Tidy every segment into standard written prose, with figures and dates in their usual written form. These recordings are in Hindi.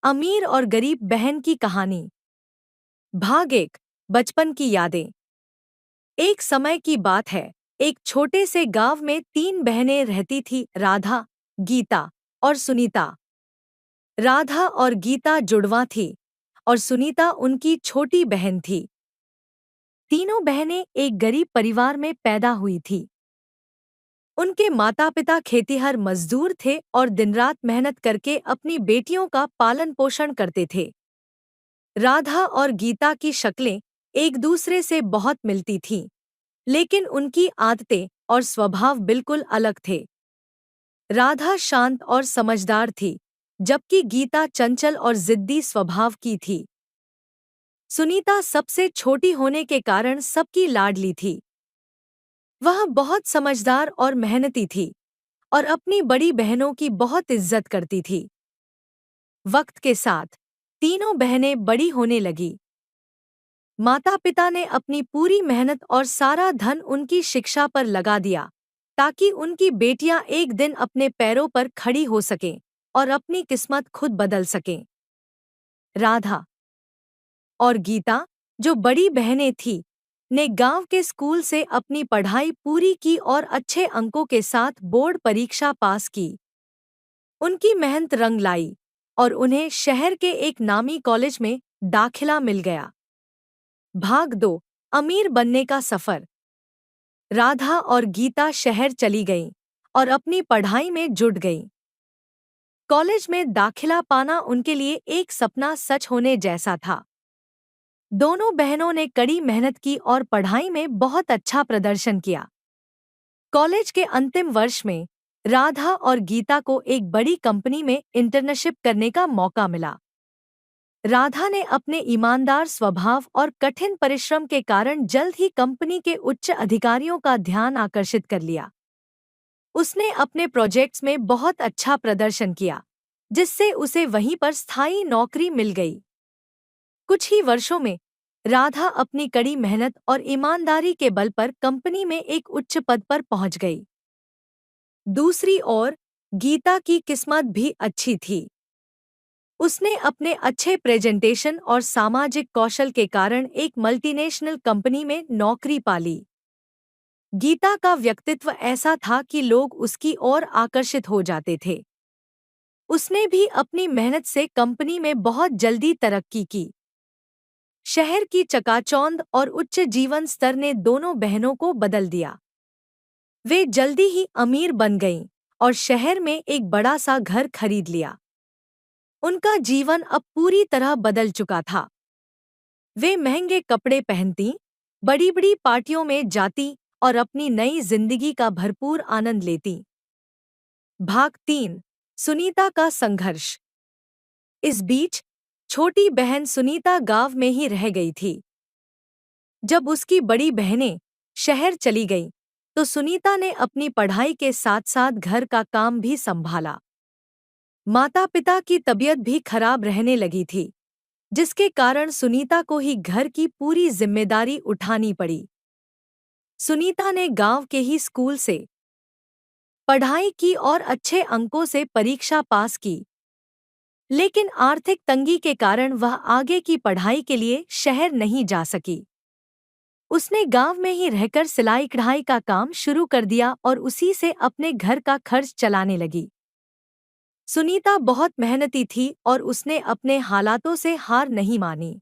अमीर और गरीब बहन की कहानी। भाग 1। बचपन की यादें। एक समय की बात है। एक छोटे से गांव में 3 बहनें रहती थी, राधा, गीता और सुनीता। राधा और गीता जुड़वा थी और सुनीता उनकी छोटी बहन थी। तीनों बहनें एक गरीब परिवार में पैदा हुई थी। उनके माता पिता खेतिहर मजदूर थे और दिन-रात मेहनत करके अपनी बेटियों का पालन पोषण करते थे। राधा और गीता की शक्लें एक दूसरे से बहुत मिलती थीं, लेकिन उनकी आदतें और स्वभाव बिल्कुल अलग थे। राधा शांत और समझदार थी, जबकि गीता चंचल और जिद्दी स्वभाव की थी। सुनीता सबसे छोटी होने के कारण सबकी लाडली थी। वह बहुत समझदार और मेहनती थी और अपनी बड़ी बहनों की बहुत इज्जत करती थी। वक्त के साथ तीनों बहनें बड़ी होने लगीं। माता पिता ने अपनी पूरी मेहनत और सारा धन उनकी शिक्षा पर लगा दिया, ताकि उनकी बेटियां एक दिन अपने पैरों पर खड़ी हो सकें और अपनी किस्मत खुद बदल सकें। राधा और गीता, जो बड़ी बहनें थीं, ने गांव के स्कूल से अपनी पढ़ाई पूरी की और अच्छे अंकों के साथ बोर्ड परीक्षा पास की। उनकी मेहनत रंग लाई और उन्हें शहर के एक नामी कॉलेज में दाखिला मिल गया। भाग 2। अमीर बनने का सफर। राधा और गीता शहर चली गईं और अपनी पढ़ाई में जुट गईं। कॉलेज में दाखिला पाना उनके लिए एक सपना सच होने जैसा था। दोनों बहनों ने कड़ी मेहनत की और पढ़ाई में बहुत अच्छा प्रदर्शन किया। कॉलेज के अंतिम वर्ष में राधा और गीता को एक बड़ी कंपनी में इंटर्नशिप करने का मौका मिला। राधा ने अपने ईमानदार स्वभाव और कठिन परिश्रम के कारण जल्द ही कंपनी के उच्च अधिकारियों का ध्यान आकर्षित कर लिया। उसने अपने प्रोजेक्ट्स में बहुत अच्छा प्रदर्शन किया, जिससे उसे वहीं पर स्थायी नौकरी मिल गई। कुछ ही वर्षों में राधा अपनी कड़ी मेहनत और ईमानदारी के बल पर कंपनी में एक उच्च पद पर पहुंच गई। दूसरी ओर गीता की किस्मत भी अच्छी थी। उसने अपने अच्छे प्रेजेंटेशन और सामाजिक कौशल के कारण एक मल्टीनेशनल कंपनी में नौकरी पा ली। गीता का व्यक्तित्व ऐसा था कि लोग उसकी ओर आकर्षित हो जाते थे। उसने भी अपनी मेहनत से कंपनी में बहुत जल्दी तरक्की की। शहर की चकाचौंध और उच्च जीवन स्तर ने दोनों बहनों को बदल दिया। वे जल्दी ही अमीर बन गईं और शहर में एक बड़ा सा घर खरीद लिया। उनका जीवन अब पूरी तरह बदल चुका था। वे महंगे कपड़े पहनती, बड़ी-बड़ी पार्टियों में जाती और अपनी नई जिंदगी का भरपूर आनंद लेती। भाग 3। सुनीता का संघर्ष। इस बीच छोटी बहन सुनीता गांव में ही रह गई थी। जब उसकी बड़ी बहनें शहर चली गईं, तो सुनीता ने अपनी पढ़ाई के साथ-साथ घर का काम भी संभाला। माता-पिता की तबीयत भी खराब रहने लगी थी, जिसके कारण सुनीता को ही घर की पूरी जिम्मेदारी उठानी पड़ी। सुनीता ने गांव के ही स्कूल से पढ़ाई की और अच्छे अंकों से परीक्षा पास की, लेकिन आर्थिक तंगी के कारण वह आगे की पढ़ाई के लिए शहर नहीं जा सकी। उसने गांव में ही रहकर सिलाई कढ़ाई का काम शुरू कर दिया और उसी से अपने घर का खर्च चलाने लगी। सुनीता बहुत मेहनती थी और उसने अपने हालातों से हार नहीं मानी।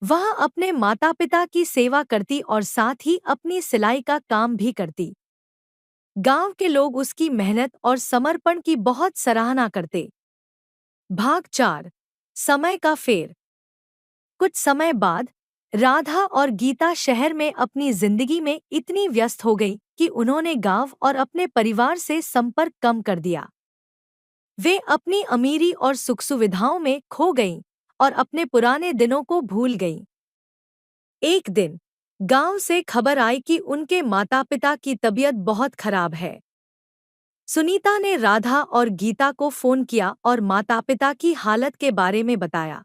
वह अपने माता पिता की सेवा करती और साथ ही अपनी सिलाई का काम भी करती। गांव के लोग उसकी मेहनत और समर्पण की बहुत सराहना करते। भाग 4। समय का फेर। कुछ समय बाद राधा और गीता शहर में अपनी जिंदगी में इतनी व्यस्त हो गई कि उन्होंने गांव और अपने परिवार से संपर्क कम कर दिया। वे अपनी अमीरी और सुख सुविधाओं में खो गईं और अपने पुराने दिनों को भूल गईं। एक दिन गांव से खबर आई कि उनके माता-पिता की तबीयत बहुत खराब है। सुनीता ने राधा और गीता को फोन किया और माता-पिता की हालत के बारे में बताया,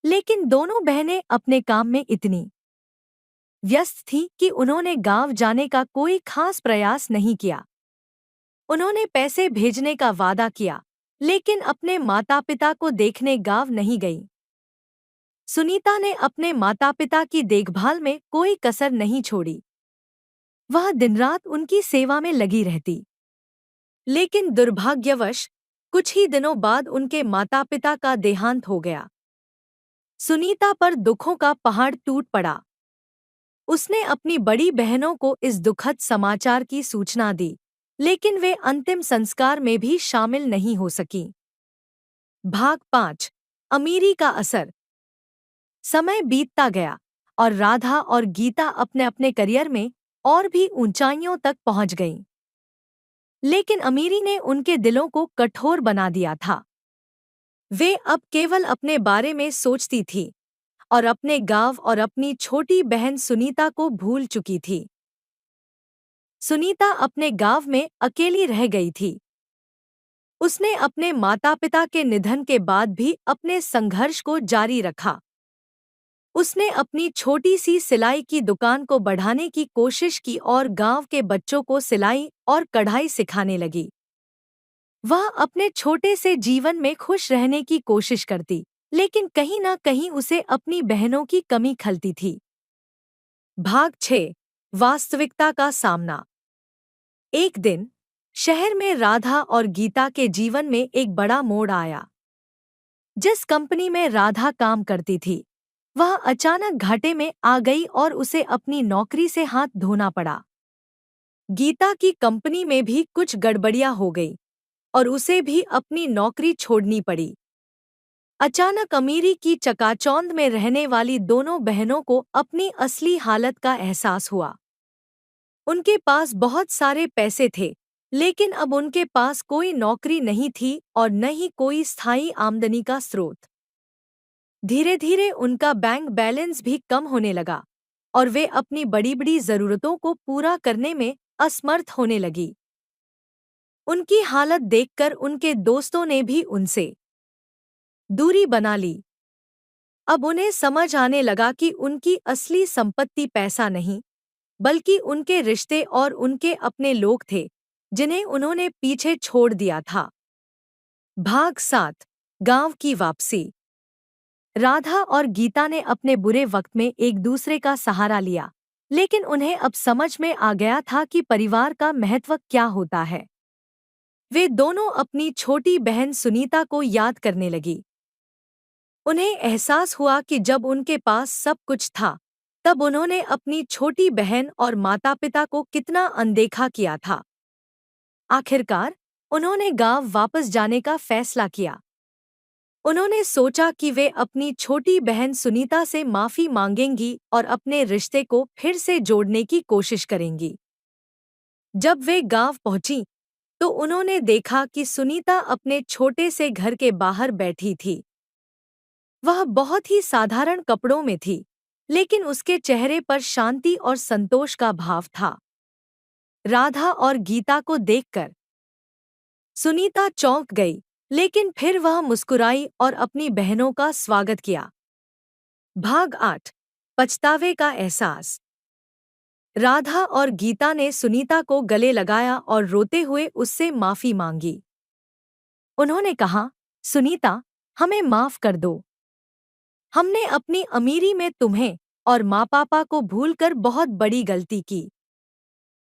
लेकिन दोनों बहनें अपने काम में इतनी व्यस्त थीं कि उन्होंने गांव जाने का कोई खास प्रयास नहीं किया। उन्होंने पैसे भेजने का वादा किया, लेकिन अपने माता पिता को देखने गाँव नहीं गई। सुनीता ने अपने माता पिता की देखभाल में कोई कसर नहीं छोड़ी। वह दिन रात उनकी सेवा में लगी रहती। लेकिन दुर्भाग्यवश कुछ ही दिनों बाद उनके माता पिता का देहांत हो गया। सुनीता पर दुखों का पहाड़ टूट पड़ा। उसने अपनी बड़ी बहनों को इस दुखद समाचार की सूचना दी, लेकिन वे अंतिम संस्कार में भी शामिल नहीं हो सकीं। भाग 5। अमीरी का असर। समय बीतता गया और राधा और गीता अपने अपने करियर में और भी ऊंचाइयों तक पहुंच गईं। लेकिन अमीरी ने उनके दिलों को कठोर बना दिया था। वे अब केवल अपने बारे में सोचती थी और अपने गांव और अपनी छोटी बहन सुनीता को भूल चुकी थी। सुनीता अपने गांव में अकेली रह गई थी। उसने अपने माता-पिता के निधन के बाद भी अपने संघर्ष को जारी रखा। उसने अपनी छोटी सी सिलाई की दुकान को बढ़ाने की कोशिश की और गांव के बच्चों को सिलाई और कढ़ाई सिखाने लगी। वह अपने छोटे से जीवन में खुश रहने की कोशिश करती, लेकिन कहीं न कहीं उसे अपनी बहनों की कमी खलती थी। भाग 6। वास्तविकता का सामना। एक दिन शहर में राधा और गीता के जीवन में एक बड़ा मोड़ आया। जिस कंपनी में राधा काम करती थी, वह अचानक घाटे में आ गई और उसे अपनी नौकरी से हाथ धोना पड़ा। गीता की कंपनी में भी कुछ गड़बड़ियां हो गई और उसे भी अपनी नौकरी छोड़नी पड़ी। अचानक अमीरी की चकाचौंध में रहने वाली दोनों बहनों को अपनी असली हालत का एहसास हुआ। उनके पास बहुत सारे पैसे थे, लेकिन अब उनके पास कोई नौकरी नहीं थी और न ही कोई स्थायी आमदनी का स्रोत। धीरे धीरे उनका बैंक बैलेंस भी कम होने लगा और वे अपनी बड़ी बड़ी जरूरतों को पूरा करने में असमर्थ होने लगी। उनकी हालत देखकर उनके दोस्तों ने भी उनसे दूरी बना ली। अब उन्हें समझ आने लगा कि उनकी असली संपत्ति पैसा नहीं, बल्कि उनके रिश्ते और उनके अपने लोग थे, जिन्हें उन्होंने पीछे छोड़ दिया था। भाग 7। गांव की वापसी। राधा और गीता ने अपने बुरे वक्त में एक दूसरे का सहारा लिया, लेकिन उन्हें अब समझ में आ गया था कि परिवार का महत्व क्या होता है। वे दोनों अपनी छोटी बहन सुनीता को याद करने लगी। उन्हें एहसास हुआ कि जब उनके पास सब कुछ था, तब उन्होंने अपनी छोटी बहन और माता-पिता को कितना अनदेखा किया था। आखिरकार उन्होंने गांव वापस जाने का फैसला किया। उन्होंने सोचा कि वे अपनी छोटी बहन सुनीता से माफी मांगेंगी और अपने रिश्ते को फिर से जोड़ने की कोशिश करेंगी। जब वे गांव पहुंची, तो उन्होंने देखा कि सुनीता अपने छोटे से घर के बाहर बैठी थी। वह बहुत ही साधारण कपड़ों में थी, लेकिन उसके चेहरे पर शांति और संतोष का भाव था। राधा और गीता को देखकर सुनीता चौंक गई, लेकिन फिर वह मुस्कुराई और अपनी बहनों का स्वागत किया। भाग 8। पछतावे का एहसास। राधा और गीता ने सुनीता को गले लगाया और रोते हुए उससे माफी मांगी। उन्होंने कहा, सुनीता, हमें माफ कर दो। हमने अपनी अमीरी में तुम्हें और माँ पापा को भूलकर बहुत बड़ी गलती की।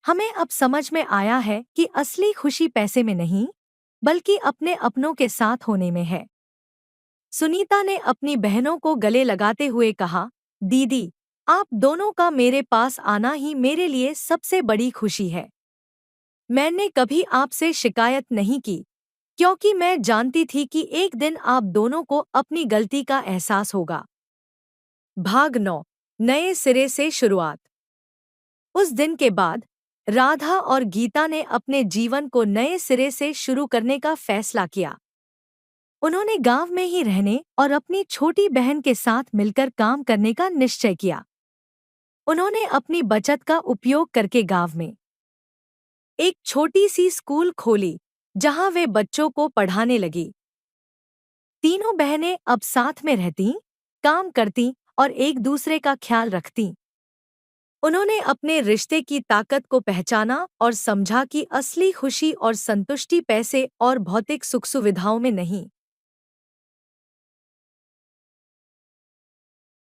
हमें अब समझ में आया है कि असली खुशी पैसे में नहीं, बल्कि अपने अपनों के साथ होने में है। सुनीता ने अपनी बहनों को गले लगाते हुए कहा, दीदी, आप दोनों का मेरे पास आना ही मेरे लिए सबसे बड़ी खुशी है। मैंने कभी आपसे शिकायत नहीं की, क्योंकि मैं जानती थी कि एक दिन आप दोनों को अपनी गलती का एहसास होगा। भाग 9। नए सिरे से शुरुआत। उस दिन के बाद राधा और गीता ने अपने जीवन को नए सिरे से शुरू करने का फैसला किया। उन्होंने गांव में ही रहने और अपनी छोटी बहन के साथ मिलकर काम करने का निश्चय किया। उन्होंने अपनी बचत का उपयोग करके गांव में एक छोटी सी स्कूल खोली, जहां वे बच्चों को पढ़ाने लगी। तीनों बहनें अब साथ में रहती, काम करती और एक दूसरे का ख्याल रखती। उन्होंने अपने रिश्ते की ताकत को पहचाना और समझा कि असली खुशी और संतुष्टि पैसे और भौतिक सुख सुविधाओं में नहीं